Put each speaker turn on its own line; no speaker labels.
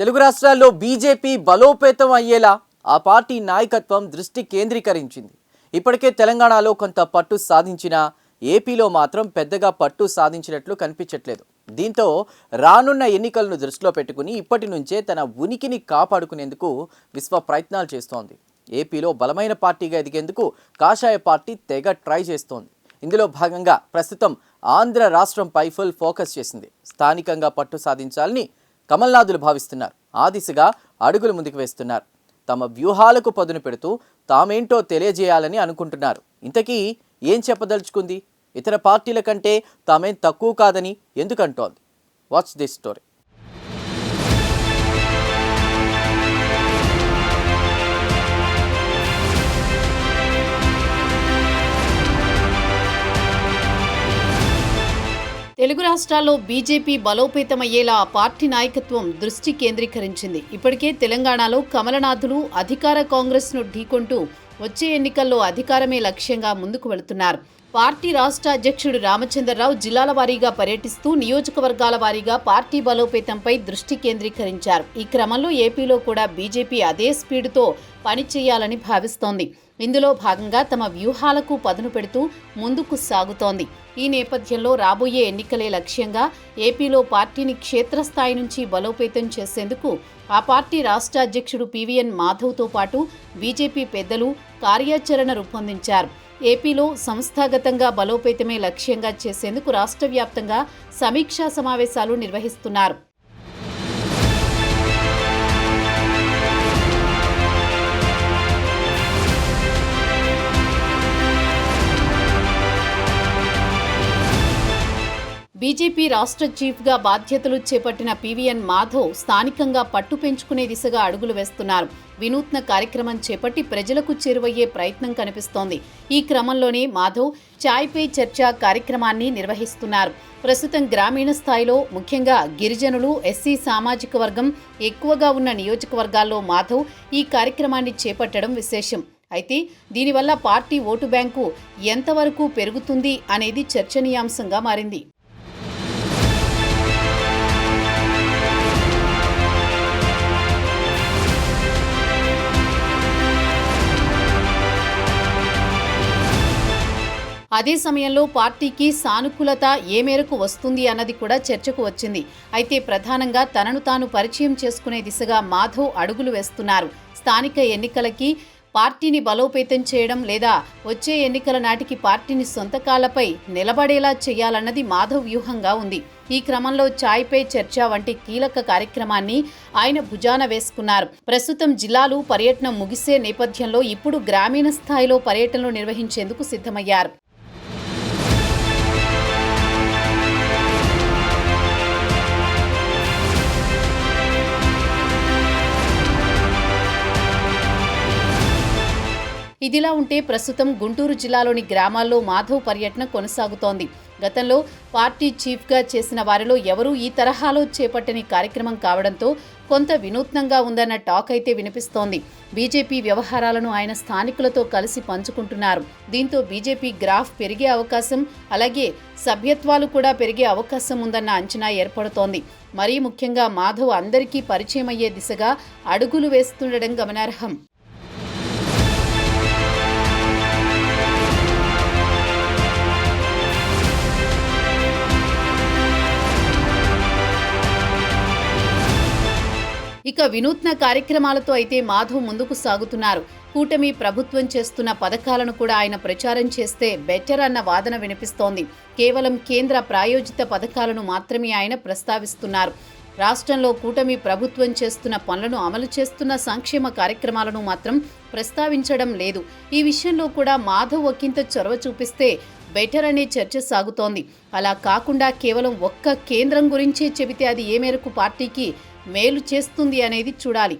తెలుగు రాష్ట్రాల్లో బీజేపీ బలోపేతం అయ్యేలా ఆ పార్టీ నాయకత్వం దృష్టి కేంద్రీకరించింది. ఇప్పటికే తెలంగాణలో కొంత పట్టు సాధించినా ఏపీలో మాత్రం పెద్దగా పట్టు సాధించినట్లు కనిపించట్లేదు. దీంతో రానున్న ఎన్నికలను దృష్టిలో పెట్టుకుని ఇప్పటి నుంచే తన ఉనికిని కాపాడుకునేందుకు విశ్వ ప్రయత్నాలు చేస్తోంది. ఏపీలో బలమైన పార్టీగా ఎదిగేందుకు కాషాయ పార్టీ తెగ ట్రై చేస్తోంది. ఇందులో భాగంగా ప్రస్తుతం ఆంధ్ర రాష్ట్రంపై ఫుల్ ఫోకస్ చేసింది. స్థానికంగా పట్టు సాధించాలని కమల్నాథులు భావిస్తున్నారు. ఆ దిశగా అడుగులు ముందుకు వేస్తున్నారు. తమ వ్యూహాలకు పదును పెడుతూ తామేంటో తెలియజేయాలని అనుకుంటున్నారు. ఇంతకీ ఏం చెప్పదలుచుకుంది? ఇతర పార్టీల కంటే తామేం తక్కువ కాదని ఎందుకంటోంది? Watch this story.
తెలుగు రాష్ట్రాల్లో బీజేపీ బలోపేతమయ్యేలా ఆ పార్టీ నాయకత్వం దృష్టి కేంద్రీకరించింది. ఇప్పటికే తెలంగాణలో కమలనాథులు అధికార కాంగ్రెస్ను ఢీకొంటూ వచ్చే ఎన్నికల్లో అధికారమే లక్ష్యంగా ముందుకు వెళుతున్నారు. పార్టీ రాష్ట్ర అధ్యక్షుడు రామచంద్రరావు జిల్లాల వారీగా పర్యటిస్తూ నియోజకవర్గాల వారీగా పార్టీ బలోపేతంపై దృష్టి కేంద్రీకరించారు. ఈ క్రమంలో ఏపీలో కూడా బీజేపీ అదే స్పీడ్తో పనిచేయాలని భావిస్తోంది. ఇందులో భాగంగా తమ వ్యూహాలకు పదును పెడుతూ ముందుకు సాగుతోంది. ఈ నేపథ్యంలో రాబోయే ఎన్నికలే లక్ష్యంగా ఏపీలో పార్టీని క్షేత్రస్థాయి నుంచి బలోపేతం చేసేందుకు ఆ పార్టీ రాష్ట్ర అధ్యక్షుడు పివిఎన్ మాధవ్తో పాటు బీజేపీ పెద్దలు కార్యాచరణ రూపొందించారు. ఏపీలో సంస్థాగతంగా బలోపేతమే లక్ష్యంగా చేసేందుకు రాష్ట్ర వ్యాప్తంగా సమీక్షా సమావేశాలు నిర్వహిస్తున్నారు. బీజేపీ రాష్ట్ర చీఫ్గా బాధ్యతలు చేపట్టిన పివిఎన్ మాధవ్ స్థానికంగా పట్టు పెంచుకునే దిశగా అడుగులు వేస్తున్నారు. వినూత్న కార్యక్రమం చేపట్టి ప్రజలకు చేరువయ్యే ప్రయత్నం కనిపిస్తోంది. ఈ క్రమంలోనే మాధవ్ చాయ్ పే చర్చ కార్యక్రమాన్ని నిర్వహిస్తున్నారు. ప్రస్తుతం గ్రామీణ స్థాయిలో ముఖ్యంగా గిరిజనులు, ఎస్సీ సామాజిక వర్గం ఎక్కువగా ఉన్న నియోజకవర్గాల్లో మాధవ్ ఈ కార్యక్రమాన్ని చేపట్టడం విశేషం. అయితే దీనివల్ల పార్టీ ఓటు బ్యాంకు ఎంతవరకు పెరుగుతుంది అనేది చర్చనీయాంశంగా మారింది. అదే సమయంలో పార్టీకి సానుకూలత ఏ మేరకు వస్తుంది అన్నది కూడా చర్చకు వచ్చింది. అయితే ప్రధానంగా తనను తాను పరిచయం చేసుకునే దిశగా మాధవ్ అడుగులు వేస్తున్నారు. స్థానిక ఎన్నికలకి పార్టీని బలోపేతం చేయడం లేదా వచ్చే ఎన్నికల నాటికి పార్టీని సొంత కాళ్లపై నిలబడేలా చేయాలన్నది మాధవ్ వ్యూహంగా ఉంది. ఈ క్రమంలో చాయ్ పే చర్చ వంటి కీలక కార్యక్రమాన్ని ఆయన భుజాన వేసుకున్నారు. ప్రస్తుతం జిల్లాలు పర్యటన ముగిసే నేపథ్యంలో ఇప్పుడు గ్రామీణ స్థాయిలో పర్యటనలు నిర్వహించేందుకు సిద్ధమయ్యారు. ఇదిలా ఉంటే ప్రస్తుతం గుంటూరు జిల్లాలోని గ్రామాల్లో మాధవ్ పర్యటన కొనసాగుతోంది. గతంలో పార్టీ చీఫ్గా చేసిన వారిలో ఎవరూ ఈ తరహాలో చేపట్టని కార్యక్రమం కావడంతో కొంత వినూత్నంగా ఉందన్న టాక్ అయితే వినిపిస్తోంది. బీజేపీ వ్యవహారాలను ఆయన స్థానికులతో కలిసి పంచుకుంటున్నారు. దీంతో బీజేపీ గ్రాఫ్ పెరిగే అవకాశం, అలాగే సభ్యత్వాలు కూడా పెరిగే అవకాశం ఉందన్న అంచనా ఏర్పడుతోంది. మరీ ముఖ్యంగా మాధవ్ అందరికీ పరిచయం అయ్యే దిశగా అడుగులు వేస్తుండడం గమనార్హం. ఇక వినూత్న కార్యక్రమాలతో అయితే మాధవ్ ముందుకు సాగుతున్నారు. కూటమి ప్రభుత్వం చేస్తున్న పథకాలను కూడా ఆయన ప్రచారం చేస్తే బెటర్ అన్న వాదన వినిపిస్తోంది. కేవలం కేంద్ర ప్రాయోజిత పథకాలను మాత్రమే ఆయన ప్రస్తావిస్తున్నారు. రాష్ట్రంలో కూటమి ప్రభుత్వం చేస్తున్న పనులను అమలు చేస్తున్న సంక్షేమ కార్యక్రమాలను మాత్రం ప్రస్తావించడం లేదు. ఈ విషయంలో కూడా మాధవ్ ఒకంత చొరవ చూపిస్తే బెటర్ అనే చర్చ సాగుతోంది. అలా కాకుండా కేవలం ఒక్క కేంద్రం గురించే చెబితే అది ఏ మేరకు పార్టీకి మేలు చేస్తుంది అనేది చూడాలి.